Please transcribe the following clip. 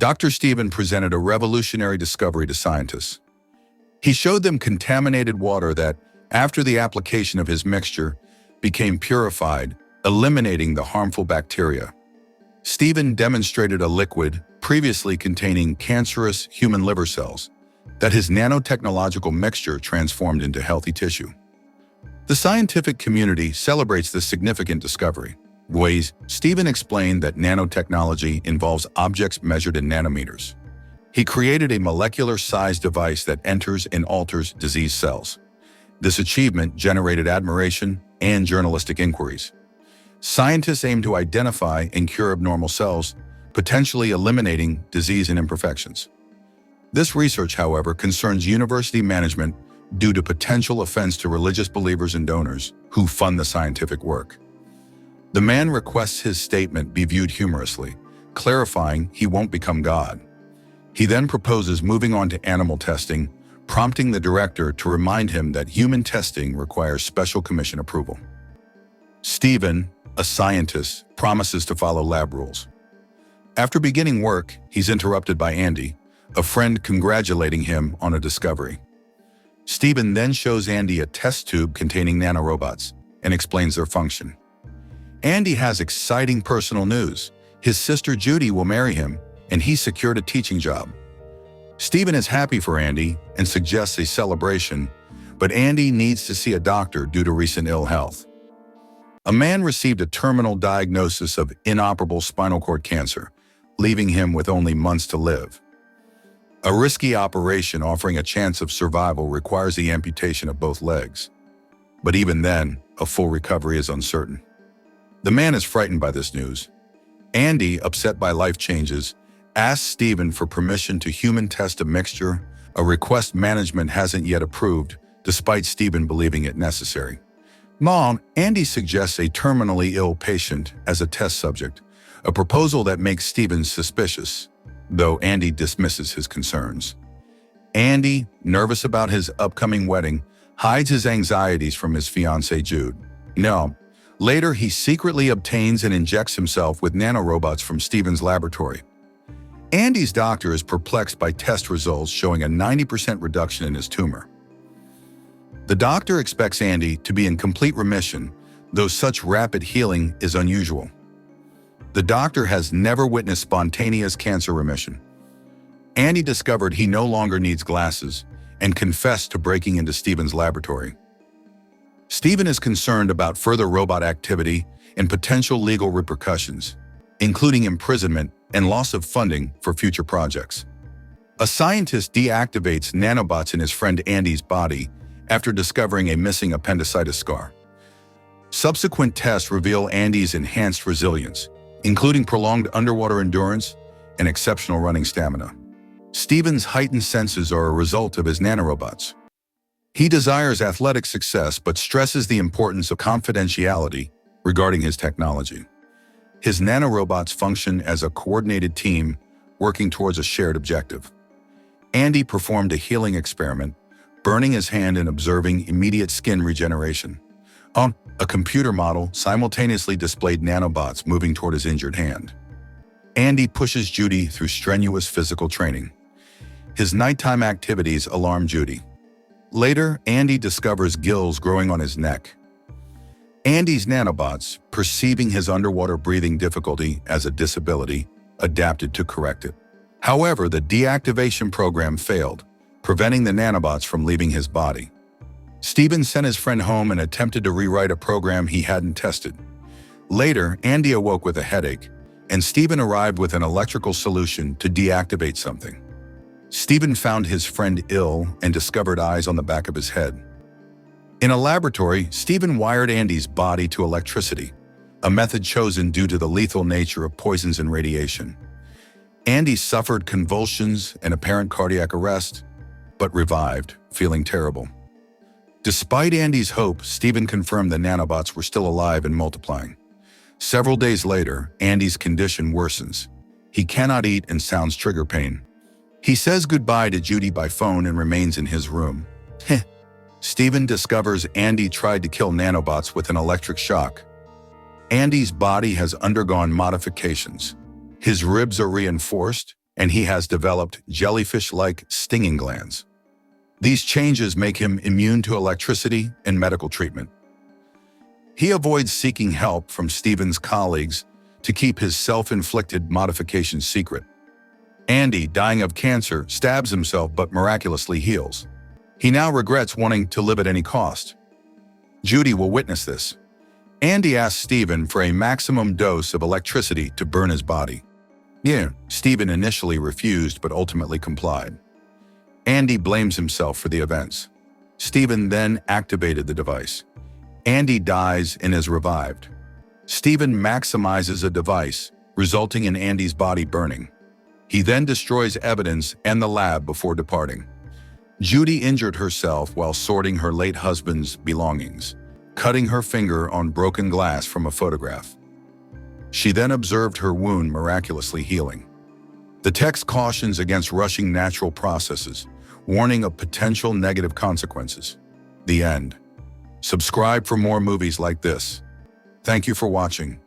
Dr. Stephen presented a revolutionary discovery to scientists. He showed them contaminated water that, after the application of his mixture, became purified, eliminating the harmful bacteria. Stephen demonstrated a liquid, previously containing cancerous human liver cells, that his nanotechnological mixture transformed into healthy tissue. The scientific community celebrates this significant discovery. Stephen explained that nanotechnology involves objects measured in nanometers. He created a molecular-sized device that enters and alters disease cells. This achievement generated admiration and journalistic inquiries. Scientists aim to identify and cure abnormal cells, potentially eliminating disease and imperfections. This research, however, concerns university management due to potential offense to religious believers and donors who fund the scientific work. The man requests his statement be viewed humorously, clarifying he won't become God. He then proposes moving on to animal testing, prompting the director to remind him that human testing requires special commission approval. Stephen, a scientist, promises to follow lab rules. After beginning work, he's interrupted by Andy, a friend congratulating him on a discovery. Stephen then shows Andy a test tube containing nanorobots and explains their function. Andy has exciting personal news. His sister Judy will marry him, and he secured a teaching job. Stephen is happy for Andy and suggests a celebration, but Andy needs to see a doctor due to recent ill health. A man received a terminal diagnosis of inoperable spinal cord cancer, leaving him with only months to live. A risky operation offering a chance of survival requires the amputation of both legs. But even then, a full recovery is uncertain. The man is frightened by this news. Andy, upset by life changes, asks Stephen for permission to human test a mixture, a request management hasn't yet approved, despite Stephen believing it necessary. Andy suggests a terminally ill patient as a test subject, a proposal that makes Stephen suspicious, though Andy dismisses his concerns. Andy, nervous about his upcoming wedding, hides his anxieties from his fiancée Jude. Later, he secretly obtains and injects himself with nanorobots from Stephen's laboratory. Andy's doctor is perplexed by test results showing a 90% reduction in his tumor. The doctor expects Andy to be in complete remission, though such rapid healing is unusual. The doctor has never witnessed spontaneous cancer remission. Andy discovered he no longer needs glasses and confessed to breaking into Stephen's laboratory. Stephen is concerned about further robot activity and potential legal repercussions, including imprisonment and loss of funding for future projects. A scientist deactivates nanobots in his friend Andy's body after discovering a missing appendicitis scar. Subsequent tests reveal Andy's enhanced resilience, including prolonged underwater endurance and exceptional running stamina. Stephen's heightened senses are a result of his nanorobots. He desires athletic success but stresses the importance of confidentiality regarding his technology. His nanorobots function as a coordinated team working towards a shared objective. Andy performed a healing experiment, burning his hand and observing immediate skin regeneration. A computer model simultaneously displayed nanobots moving toward his injured hand. Andy pushes Judy through strenuous physical training. His nighttime activities alarm Judy. Later, Andy discovers gills growing on his neck. Andy's nanobots, perceiving his underwater breathing difficulty as a disability, adapted to correct it. However, the deactivation program failed, preventing the nanobots from leaving his body. Stephen sent his friend home and attempted to rewrite a program he hadn't tested. Later, Andy awoke with a headache, and Stephen arrived with an electrical solution to deactivate something. Stephen found his friend ill and discovered eyes on the back of his head. In a laboratory, Stephen wired Andy's body to electricity, a method chosen due to the lethal nature of poisons and radiation. Andy suffered convulsions and apparent cardiac arrest, but revived, feeling terrible. Despite Andy's hope, Stephen confirmed the nanobots were still alive and multiplying. Several days later, Andy's condition worsens. He cannot eat and sounds trigger pain. He says goodbye to Judy by phone and remains in his room. Stephen discovers Andy tried to kill nanobots with an electric shock. Andy's body has undergone modifications. His ribs are reinforced, and he has developed jellyfish-like stinging glands. These changes make him immune to electricity and medical treatment. He avoids seeking help from Stephen's colleagues to keep his self-inflicted modifications secret. Andy, dying of cancer, stabs himself but miraculously heals. He now regrets wanting to live at any cost. Judy will witness this. Andy asks Stephen for a maximum dose of electricity to burn his body. Stephen initially refused but ultimately complied. Andy blames himself for the events. Stephen then activated the device. Andy dies and is revived. Stephen maximizes a device, resulting in Andy's body burning. He then destroys evidence and the lab before departing. Judy injured herself while sorting her late husband's belongings, cutting her finger on broken glass from a photograph. She then observed her wound miraculously healing. The text cautions against rushing natural processes, warning of potential negative consequences. The end. Subscribe for more movies like this. Thank you for watching.